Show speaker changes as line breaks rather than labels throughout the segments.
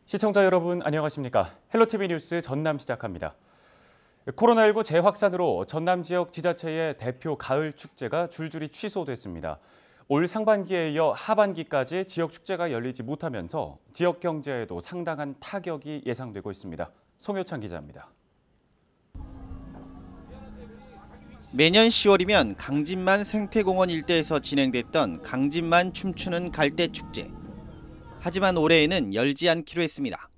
시청자 여러분 안녕하십니까? 헬로티비 뉴스 전남 시작합니다. 코로나19 재확산으로 전남 지역 지자체의 대표 가을 축제가 줄줄이 취소됐습니다. 올 상반기에 이어 하반기까지 지역 축제가 열리지 못하면서 지역 경제에도 상당한 타격이 예상되고 있습니다. 송효찬 기자입니다.
매년 10월이면 강진만 생태공원 일대에서 진행됐던 강진만 춤추는 갈대축제. 하지만 올해에는 열지 않기로 했습니다.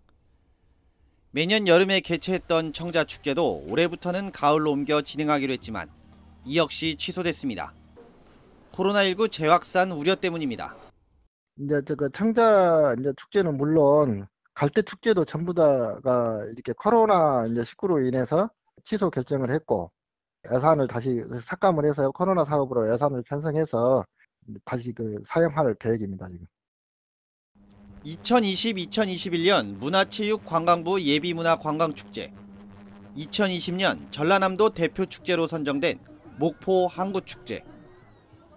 매년 여름에 개최했던 청자축제도 올해부터는 가을로 옮겨 진행하기로 했지만 이 역시 취소됐습니다. 코로나19 재확산 우려 때문입니다.
이제 청자 축제는 물론 갈대 축제도 전부 다가 이렇게 코로나19로 인해서 취소 결정을 했고 예산을 다시 삭감을 해서 코로나 사업으로 예산을 편성해서 다시 사용할 계획입니다. 지금.
2020-2021년 문화체육관광부 예비문화관광축제, 2020년 전라남도 대표축제로 선정된 목포 항구축제.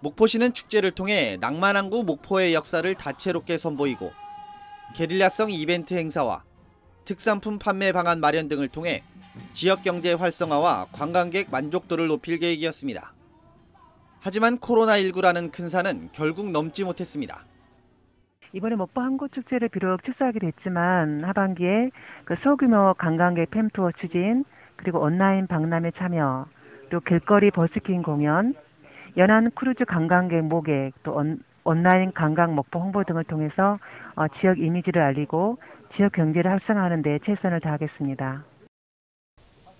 목포시는 축제를 통해 낭만항구 목포의 역사를 다채롭게 선보이고 게릴라성 이벤트 행사와 특산품 판매 방안 마련 등을 통해 지역경제 활성화와 관광객 만족도를 높일 계획이었습니다. 하지만 코로나19라는 큰 산은 결국 넘지 못했습니다.
이번에 목포 항구축제를 비록 취소하기로 했지만 하반기에 소규모 관광객 팸투어 추진, 그리고 온라인 박람회 참여, 또 길거리 버스킹 공연, 연안 크루즈 관광객 모객, 또 온라인 관광 목포 홍보 등을 통해서 지역 이미지를 알리고 지역 경제를 활성화하는 데 최선을 다하겠습니다.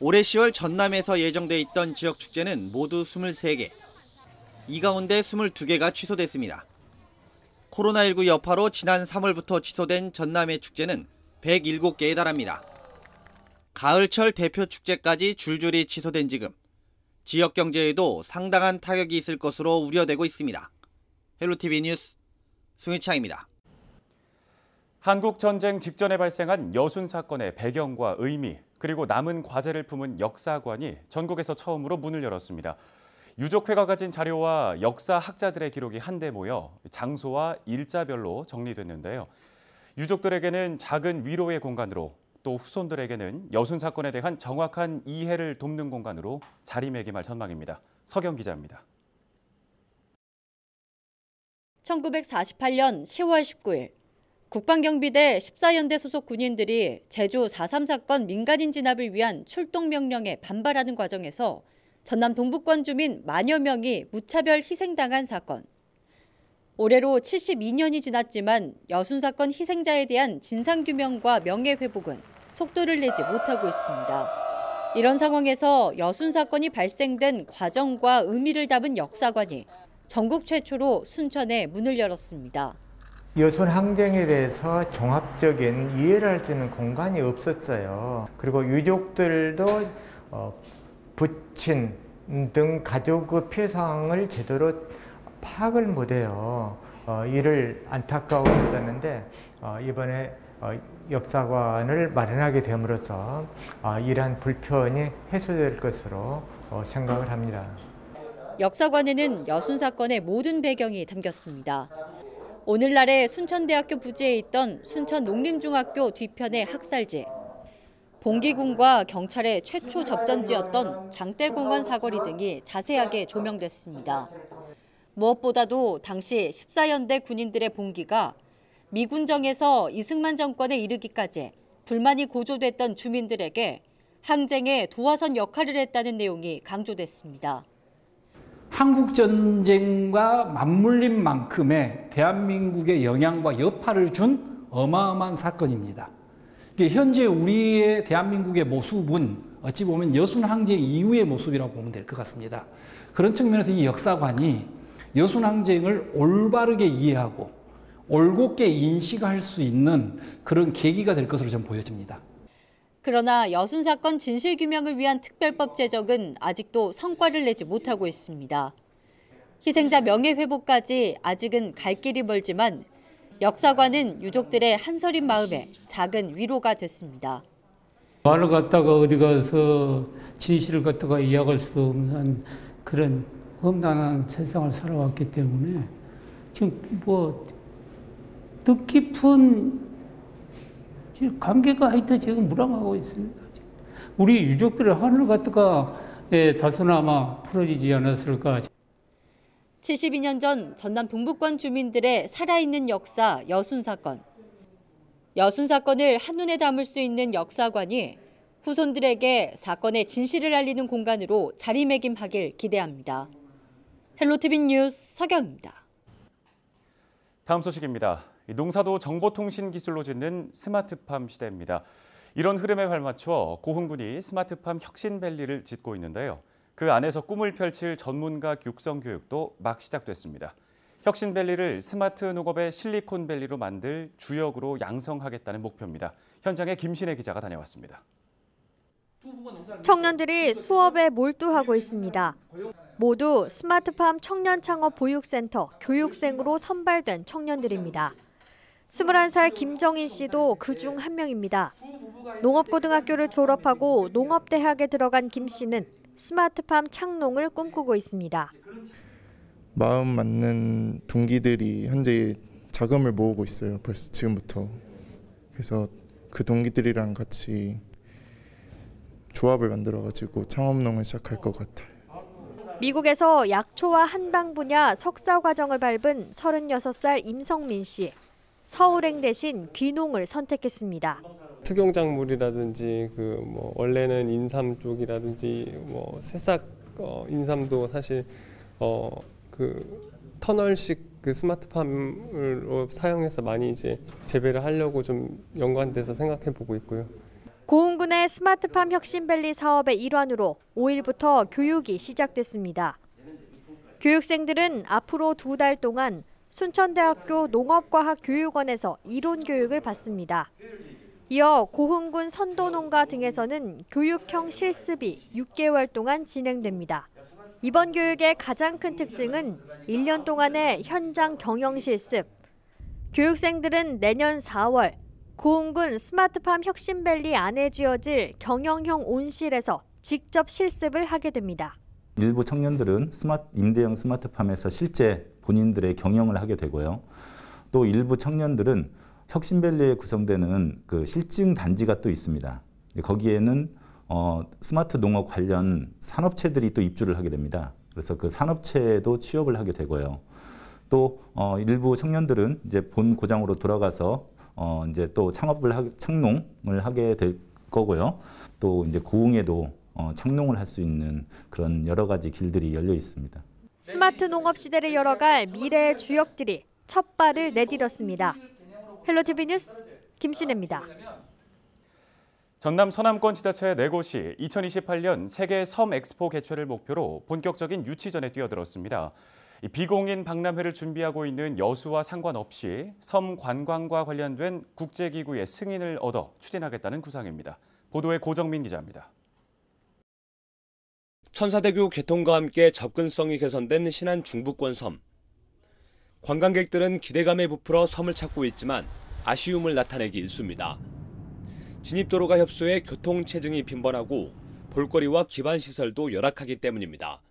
올해 10월 전남에서 예정돼 있던 지역 축제는 모두 23개. 이 가운데 22개가 취소됐습니다. 코로나19 여파로 지난 3월부터 취소된 전남의 축제는 107개에 달합니다. 가을철 대표 축제까지 줄줄이 취소된 지금 지역 경제에도 상당한 타격이 있을 것으로 우려되고 있습니다. 헬로티비 뉴스 송희창입니다.
한국 전쟁 직전에 발생한 여순 사건의 배경과 의미, 그리고 남은 과제를 품은 역사관이 전국에서 처음으로 문을 열었습니다. 유족회가 가진 자료와 역사학자들의 기록이 한데 모여 장소와 일자별로 정리됐는데요. 유족들에게는 작은 위로의 공간으로, 또 후손들에게는 여순 사건에 대한 정확한 이해를 돕는 공간으로 자리매김할 전망입니다. 서경 기자입니다.
1948년 10월 19일 국방경비대 14연대 소속 군인들이 제주 4.3 사건 민간인 진압을 위한 출동 명령에 반발하는 과정에서 전남 동북권 주민 만여 명이 무차별 희생당한 사건. 올해로 72년이 지났지만 여순 사건 희생자에 대한 진상규명과 명예회복은 속도를 내지 못하고 있습니다. 이런 상황에서 여순 사건이 발생된 과정과 의미를 담은 역사관이 전국 최초로 순천에 문을 열었습니다.
여순 항쟁에 대해서 종합적인 이해를 할 수 있는 공간이 없었어요. 그리고 유족들도 부친 등 가족의 피해 상황을 제대로 파악을 못해요. 이를 안타까워했었는데 이번에 역사관을 마련하게 됨으로써 이러한 불편이 해소될 것으로 생각을 합니다.
역사관에는 여순 사건의 모든 배경이 담겼습니다. 오늘날의 순천대학교 부지에 있던 순천농림중학교 뒤편의 학살지, 봉기군과 경찰의 최초 접전지였던 장대공원 사거리 등이 자세하게 조명됐습니다. 무엇보다도 당시 14연대 군인들의 봉기가 미군정에서 이승만 정권에 이르기까지 불만이 고조됐던 주민들에게 항쟁에 도화선 역할을 했다는 내용이 강조됐습니다.
한국전쟁과 맞물린 만큼의 대한민국의 영향과 여파를 준 어마어마한 사건입니다. 현재 우리의 대한민국의 모습은 어찌 보면 여순항쟁 이후의 모습이라고 보면 될 것 같습니다. 그런 측면에서 이 역사관이 여순항쟁을 올바르게 이해하고 올곧게 인식할 수 있는 그런 계기가 될 것으로 저는 보여집니다.
그러나 여순 사건 진실규명을 위한 특별법 제정은 아직도 성과를 내지 못하고 있습니다. 희생자 명예회복까지 아직은 갈 길이 멀지만 역사관은 유족들의 한서린 마음에 작은 위로가 됐습니다.
말을 갖다가 어디 가서 진실을 갖다가 이야기할 수 없는 그런 험난한 세상을 살아왔기 때문에 지금 뜻깊은 관계가 하여튼 지금 무랑하고 있습니다. 우리 유족들의 한을 갖다가 다소나마 풀어지지 않았을까.
72년 전 전남 동북권 주민들의 살아있는 역사 여순 사건. 여순 사건을 한눈에 담을 수 있는 역사관이 후손들에게 사건의 진실을 알리는 공간으로 자리매김하길 기대합니다. 헬로티비 뉴스 서경입니다.
다음 소식입니다. 농사도 정보통신 기술로 짓는 스마트팜 시대입니다. 이런 흐름에 발맞춰 고흥군이 스마트팜 혁신밸리를 짓고 있는데요. 그 안에서 꿈을 펼칠 전문가 육성 교육도 막 시작됐습니다. 혁신밸리를 스마트 농업의 실리콘밸리로 만들 주역으로 양성하겠다는 목표입니다. 현장에 김신혜 기자가 다녀왔습니다.
청년들이 수업에 몰두하고 있습니다. 모두 스마트팜 청년창업보육센터 교육생으로 선발된 청년들입니다. 21살 김정인 씨도 그중 한 명입니다. 농업고등학교를 졸업하고 농업대학에 들어간 김 씨는 스마트팜 창농을 꿈꾸고 있습니다.
마음 맞는 동기들이 현재 자금을 모으고 있어요. 벌써 지금부터. 그래서 그 동기들이랑 같이 조합을 만들어가지고 창업농을 시작할 것 같아요.
미국에서 약초와 한방 분야 석사 과정을 밟은 36살 임성민 씨. 서울행 대신 귀농을 선택했습니다.
특용작물이라든지 원래는 인삼 쪽이라든지 새싹 인삼도 사실 터널식 스마트팜으로 사용해서 많이 이제 재배를 하려고 좀 연관돼서 생각해 보고 있고요.
고흥군의 스마트팜 혁신밸리 사업의 일환으로 5일부터 교육이 시작됐습니다. 교육생들은 앞으로 2달 동안 순천대학교 농업과학교육원에서 이론 교육을 받습니다. 이어 고흥군 선도농가 등에서는 교육형 실습이 6개월 동안 진행됩니다. 이번 교육의 가장 큰 특징은 1년 동안의 현장 경영 실습. 교육생들은 내년 4월 고흥군 스마트팜 혁신밸리 안에 지어질 경영형 온실에서 직접 실습을 하게 됩니다.
일부 청년들은 임대형 스마트팜에서 실제 본인들의 경영을 하게 되고요. 또 일부 청년들은 혁신밸리에 구성되는 실증 단지가 또 있습니다. 거기에는 스마트 농업 관련 산업체들이 또 입주를 하게 됩니다. 그래서 그 산업체에도 취업을 하게 되고요. 또 일부 청년들은 이제 본 고장으로 돌아가서 이제 또 창농을 하게 될 거고요. 또 이제 고흥에도 창농을 할 수 있는 그런 여러 가지 길들이 열려 있습니다.
스마트 농업 시대를 열어갈 미래의 주역들이 첫 발을 내디뎠습니다. 헬로티비 뉴스 김신혜입니다.
전남 서남권 지자체 4곳이 2028년 세계 섬 엑스포 개최를 목표로 본격적인 유치전에 뛰어들었습니다. 비공인 박람회를 준비하고 있는 여수와 상관없이 섬 관광과 관련된 국제기구의 승인을 얻어 추진하겠다는 구상입니다. 보도에 고정민 기자입니다.
천사대교 개통과 함께 접근성이 개선된 신안 중부권 섬. 관광객들은 기대감에 부풀어 섬을 찾고 있지만 아쉬움을 나타내기 일쑤입니다. 진입도로가 협소해 교통체증이 빈번하고 볼거리와 기반시설도 열악하기 때문입니다.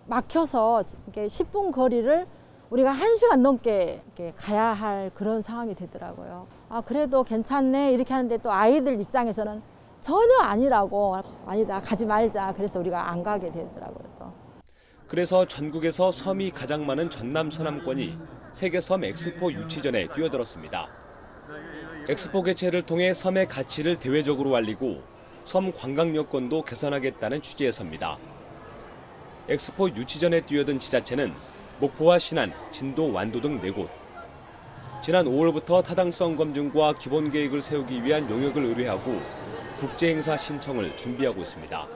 막혀서 10분 거리를 우리가 1시간 넘게 가야 할 그런 상황이 되더라고요. 그래도 괜찮네 이렇게 하는데 또 아이들 입장에서는 전혀 아니라고 아니다 가지 말자 그래서 우리가 안 가게 되더라고요. 또.
그래서 전국에서 섬이 가장 많은 전남 서남권이 세계섬 엑스포 유치전에 뛰어들었습니다. 엑스포 개최를 통해 섬의 가치를 대외적으로 알리고 섬 관광 여건도 개선하겠다는 취지에서입니다. 엑스포 유치전에 뛰어든 지자체는 목포와 신안, 진도, 완도 등 4곳. 지난 5월부터 타당성 검증과 기본 계획을 세우기 위한 용역을 의뢰하고 국제행사 신청을 준비하고 있습니다.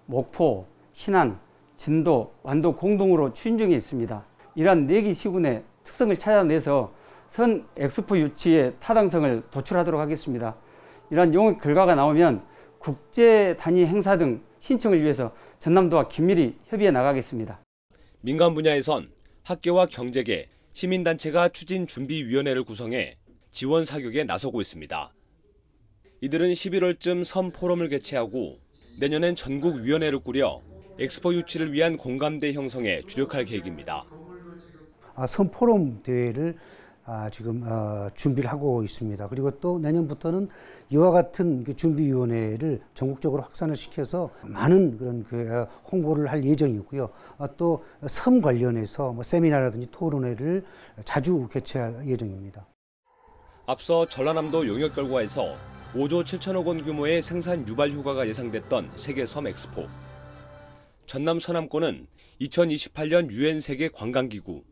목포, 신안, 진도, 완도 공동으로 추진 중에 있습니다. 이러한 4개 시군의 특성을 찾아내서 선 엑스포 유치의 타당성을 도출하도록 하겠습니다. 이러한 용역 결과가 나오면 국제 단위 행사 등 신청을 위해서 전남도와 긴밀히 협의해 나가겠습니다.
민간 분야에선 학계와 경제계, 시민단체가 추진준비위원회를 구성해 지원 사격에 나서고 있습니다. 이들은 11월쯤 섬 포럼을 개최하고 내년엔 전국위원회를 꾸려 엑스포 유치를 위한 공감대 형성에 주력할 계획입니다.
섬 포럼 대회를 지금 준비를 하고 있습니다. 그리고 또 내년부터는 이와 같은 준비위원회를 전국적으로 확산을 시켜서 많은 그런 홍보를 할 예정이고요. 또 섬 관련해서 세미나라든지 토론회를 자주 개최할 예정입니다.
앞서 전라남도 용역 결과에서 5조 7천억 원 규모의 생산 유발 효과가 예상됐던 세계 섬 엑스포. 전남 서남권은 2028년 유엔 세계 관광기구,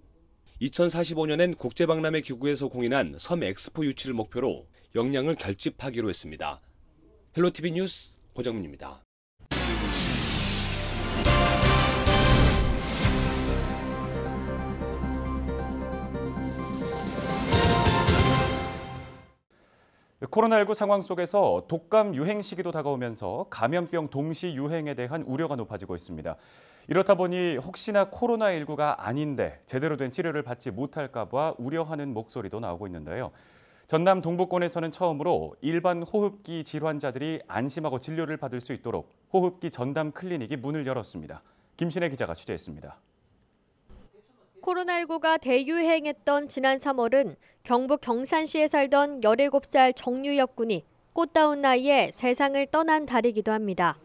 2045년엔 국제박람회 기구에서 공인한 섬 엑스포 유치를 목표로 역량을 결집하기로 했습니다. 헬로티비 뉴스 고정민입니다.
코로나19 상황 속에서 독감 유행 시기도 다가오면서 감염병 동시 유행에 대한 우려가 높아지고 있습니다. 이렇다 보니 혹시나 코로나19가 아닌데 제대로 된 치료를 받지 못할까 봐 우려하는 목소리도 나오고 있는데요. 전남 동부권에서는 처음으로 일반 호흡기 질환자들이 안심하고 진료를 받을 수 있도록 호흡기 전담 클리닉이 문을 열었습니다. 김신혜 기자가 취재했습니다.
코로나19가 대유행했던 지난 3월은 경북 경산시에 살던 17살 정유혁 군이 꽃다운 나이에 세상을 떠난 달이기도 합니다.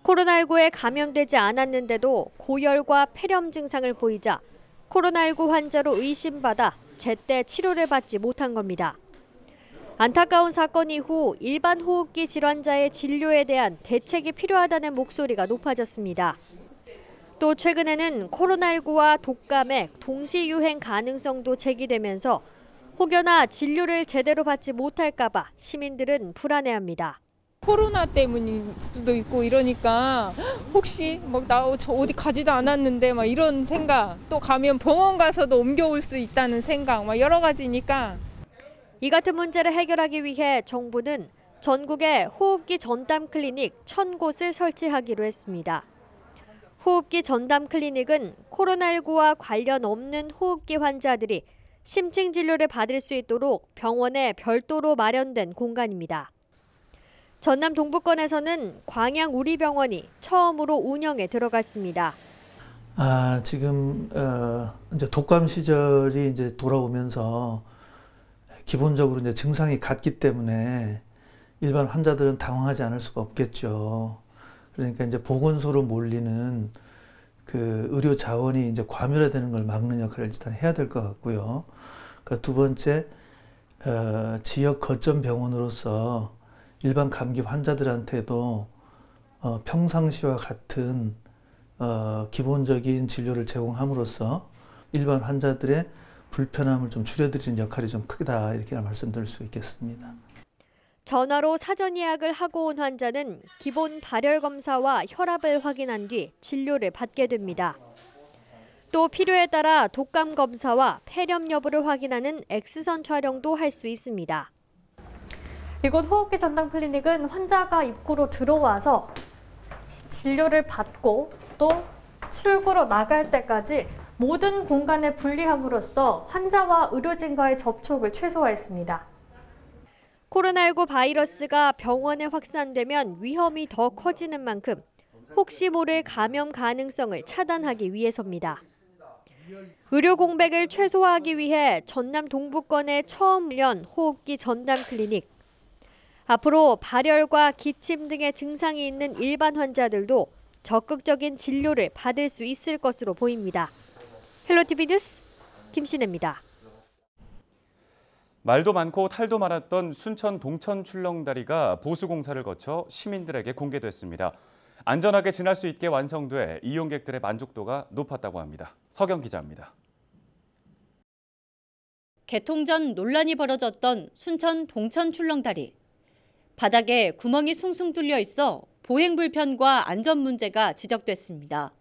코로나19에 감염되지 않았는데도 고열과 폐렴 증상을 보이자 코로나19 환자로 의심받아 제때 치료를 받지 못한 겁니다. 안타까운 사건 이후 일반 호흡기 질환자의 진료에 대한 대책이 필요하다는 목소리가 높아졌습니다. 또 최근에는 코로나19와 독감의 동시 유행 가능성도 제기되면서 혹여나 진료를 제대로 받지 못할까 봐 시민들은 불안해합니다.
코로나 때문일 수도 있고 이러니까 혹시 나 어디 가지도 않았는데 막 이런 생각, 또 가면 병원 가서도 옮겨올 수 있다는 생각, 막 여러 가지니까.
이 같은 문제를 해결하기 위해 정부는 전국에 호흡기 전담 클리닉 1,000곳을 설치하기로 했습니다. 호흡기 전담 클리닉은 코로나19와 관련 없는 호흡기 환자들이 심층 진료를 받을 수 있도록 병원에 별도로 마련된 공간입니다. 전남 동부권에서는 광양우리병원이 처음으로 운영에 들어갔습니다.
지금 이제 독감 시절이 이제 돌아오면서 기본적으로 이제 증상이 같기 때문에 일반 환자들은 당황하지 않을 수가 없겠죠. 그러니까 이제 보건소로 몰리는 그 의료 자원이 이제 과밀화되는 걸 막는 역할을 일단 해야 될 것 같고요. 그러니까 두 번째, 지역 거점 병원으로서 일반 감기 환자들한테도 평상시와 같은 기본적인 진료를 제공함으로써 일반 환자들의 불편함을 좀 줄여드리는 역할이 좀 크다, 이렇게 말씀드릴 수 있겠습니다.
전화로 사전 예약을 하고 온 환자는 기본 발열 검사와 혈압을 확인한 뒤 진료를 받게 됩니다. 또 필요에 따라 독감 검사와 폐렴 여부를 확인하는 X선 촬영도 할 수 있습니다.
이곳 호흡기 전담 클리닉은 환자가 입구로 들어와서 진료를 받고 또 출구로 나갈 때까지 모든 공간을 분리함으로써 환자와 의료진과의 접촉을 최소화했습니다.
코로나19 바이러스가 병원에 확산되면 위험이 더 커지는 만큼 혹시 모를 감염 가능성을 차단하기 위해서입니다. 의료 공백을 최소화하기 위해 전남 동부권에 처음 연 호흡기 전담 클리닉. 앞으로 발열과 기침 등의 증상이 있는 일반 환자들도 적극적인 진료를 받을 수 있을 것으로 보입니다. 헬로티비 뉴스 김신혜입니다.
말도 많고 탈도 많았던 순천 동천 출렁다리가 보수공사를 거쳐 시민들에게 공개됐습니다. 안전하게 지날 수 있게 완성돼 이용객들의 만족도가 높았다고 합니다. 서경 기자입니다.
개통 전 논란이 벌어졌던 순천 동천 출렁다리. 바닥에 구멍이 숭숭 뚫려 있어 보행 불편과 안전 문제가 지적됐습니다.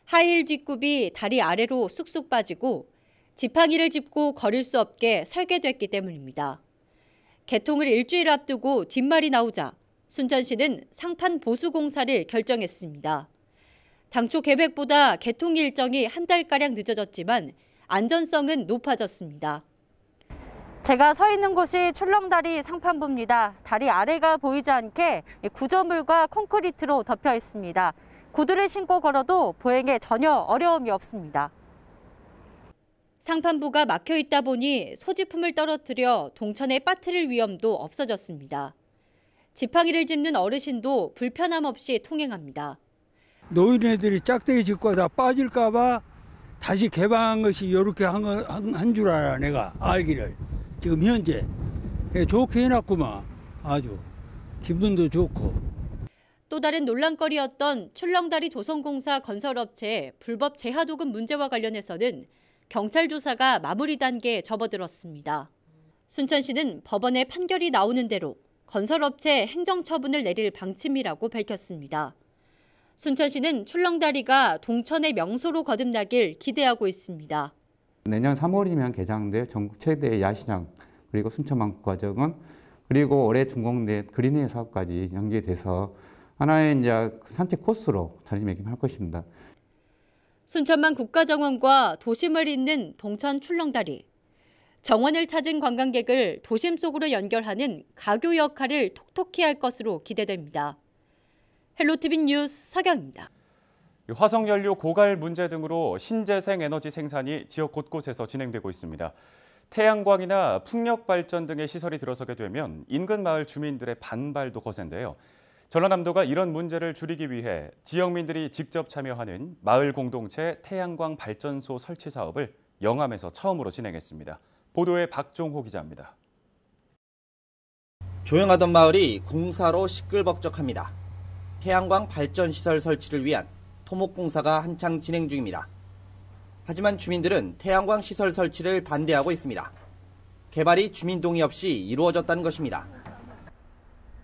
하이힐 뒷굽이 다리 아래로 쑥쑥 빠지고 지팡이를 짚고 걸을 수 없게 설계됐기 때문입니다. 개통을 일주일 앞두고 뒷말이 나오자 순천시는 상판 보수 공사를 결정했습니다. 당초 계획보다 개통 일정이 한 달가량 늦어졌지만 안전성은 높아졌습니다.
제가 서 있는 곳이 출렁다리 상판부입니다. 다리 아래가 보이지 않게 구조물과 콘크리트로 덮여 있습니다. 구두를 신고 걸어도 보행에 전혀 어려움이 없습니다.
상판부가 막혀 있다 보니 소지품을 떨어뜨려 동천에 빠뜨릴 위험도 없어졌습니다. 지팡이를 짚는 어르신도 불편함 없이 통행합니다.
노인네들이 짝대기 짚고 다 빠질까 봐 다시 개방한 것이 이렇게 한 줄 알아, 내가 알기를. 지금 현재 좋게 해놨구만. 아주 기분도 좋고.
또 다른 논란거리였던 출렁다리 조성공사 건설업체의 불법 재하도급 문제와 관련해서는 경찰 조사가 마무리 단계에 접어들었습니다. 순천시는 법원의 판결이 나오는 대로 건설업체 행정처분을 내릴 방침이라고 밝혔습니다. 순천시는 출렁다리가 동천의 명소로 거듭나길 기대하고 있습니다.
내년 3월이면 개장될 전국 최대의 야시장 그리고 순천만국과정은 그리고 올해 준공된 그린웨이 사업까지 연계돼서 하나의 이제 산책 코스로 자리매김할 것입니다.
순천만 국가정원과 도심을 잇는 동천 출렁다리. 정원을 찾은 관광객을 도심 속으로 연결하는 가교 역할을 톡톡히 할 것으로 기대됩니다. 헬로티비 뉴스 서경입니다.
화석연료 고갈 문제 등으로 신재생 에너지 생산이 지역 곳곳에서 진행되고 있습니다. 태양광이나 풍력발전 등의 시설이 들어서게 되면 인근 마을 주민들의 반발도 거센데요. 전라남도가 이런 문제를 줄이기 위해 지역민들이 직접 참여하는 마을 공동체 태양광 발전소 설치 사업을 영암에서 처음으로 진행했습니다. 보도에 박종호 기자입니다.
조용하던 마을이 공사로 시끌벅적합니다. 태양광 발전시설 설치를 위한 토목공사가 한창 진행 중입니다. 하지만 주민들은 태양광 시설 설치를 반대하고 있습니다. 개발이 주민 동의 없이 이루어졌다는 것입니다.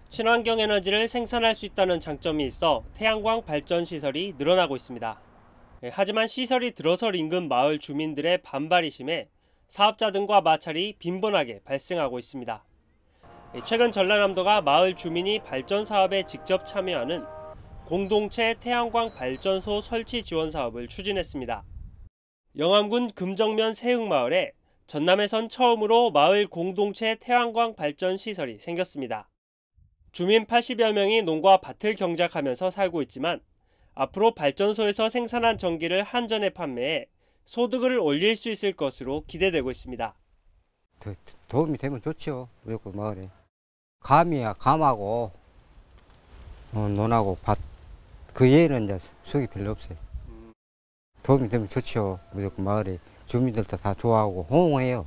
친환경 에너지를 생산할 수 있다는 장점이 있어 태양광 발전 시설이 늘어나고 있습니다. 하지만 시설이 들어설 인근 마을 주민들의 반발이 심해 사업자 등과 마찰이 빈번하게 발생하고 있습니다. 최근 전라남도가 마을 주민이 발전 사업에 직접 참여하는 공동체 태양광 발전소 설치 지원 사업을 추진했습니다. 영암군 금정면 세흥마을에 전남에선 처음으로 마을 공동체 태양광 발전 시설이 생겼습니다. 주민 80여 명이 농과 밭을 경작하면서 살고 있지만 앞으로 발전소에서 생산한 전기를 한전에 판매해 소득을 올릴 수 있을 것으로 기대되고 있습니다.
도움이 되면 좋죠. 무조건 마을에. 감이야 감하고 논하고 밭 그 외에는 이제 수익이 별로 없어요. 도움이 되면 좋죠. 무조건 마을에 주민들도 다 좋아하고 호응해요.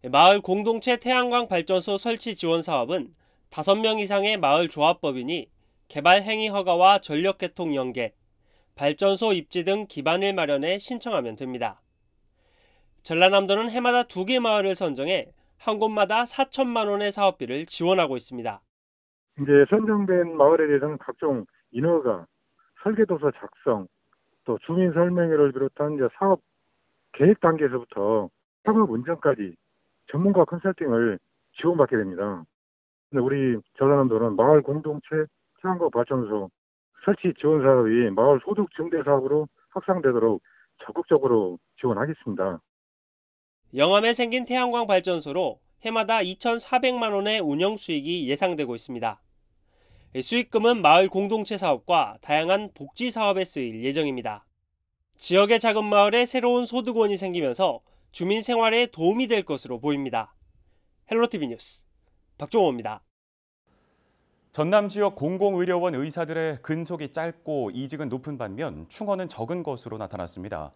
마을 공동체 태양광 발전소 설치 지원 사업은 5명 이상의 마을 조합법인이 개발 행위 허가와 전력 개통 연계, 발전소 입지 등 기반을 마련해 신청하면 됩니다. 전라남도는 해마다 2개 마을을 선정해 한 곳마다 4천만 원의 사업비를 지원하고 있습니다.
이제 선정된 마을에 대해서는 각종 인허가, 설계도서 작성, 또 주민 설명회를 비롯한 이제 사업 계획 단계에서부터 사업 운전까지 전문가 컨설팅을 지원받게 됩니다. 근데 우리 전라남도는 마을 공동체 태양광 발전소 설치 지원 사업이 마을 소득 증대 사업으로 확산되도록 적극적으로 지원하겠습니다.
영암에 생긴 태양광 발전소로 해마다 2,400만 원의 운영 수익이 예상되고 있습니다. 수익금은 마을 공동체 사업과 다양한 복지 사업에 쓰일 예정입니다. 지역의 작은 마을에 새로운 소득원이 생기면서 주민 생활에 도움이 될 것으로 보입니다. 헬로티비 뉴스 박종호입니다.
전남 지역 공공의료원 의사들의 근속이 짧고 이직은 높은 반면 충원은 적은 것으로 나타났습니다.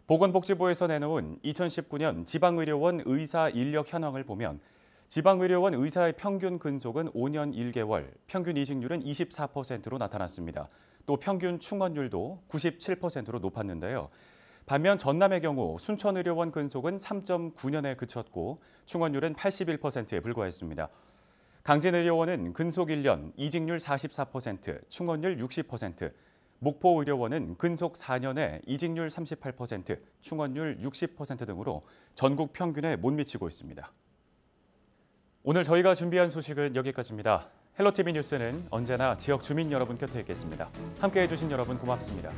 보건복지부에서 내놓은 2019년 지방의료원 의사 인력 현황을 보면 지방의료원 의사의 평균 근속은 5년 1개월, 평균 이직률은 24%로 나타났습니다. 또 평균 충원율도 97%로 높았는데요. 반면 전남의 경우 순천의료원 근속은 3.9년에 그쳤고 충원율은 81%에 불과했습니다. 강진의료원은 근속 1년, 이직률 44%, 충원율 60%, 목포의료원은 근속 4년에 이직률 38%, 충원율 60% 등으로 전국 평균에 못 미치고 있습니다. 오늘 저희가 준비한 소식은 여기까지입니다. 헬로티비 뉴스는 언제나 지역 주민 여러분 곁에 있겠습니다. 함께해 주신 여러분 고맙습니다.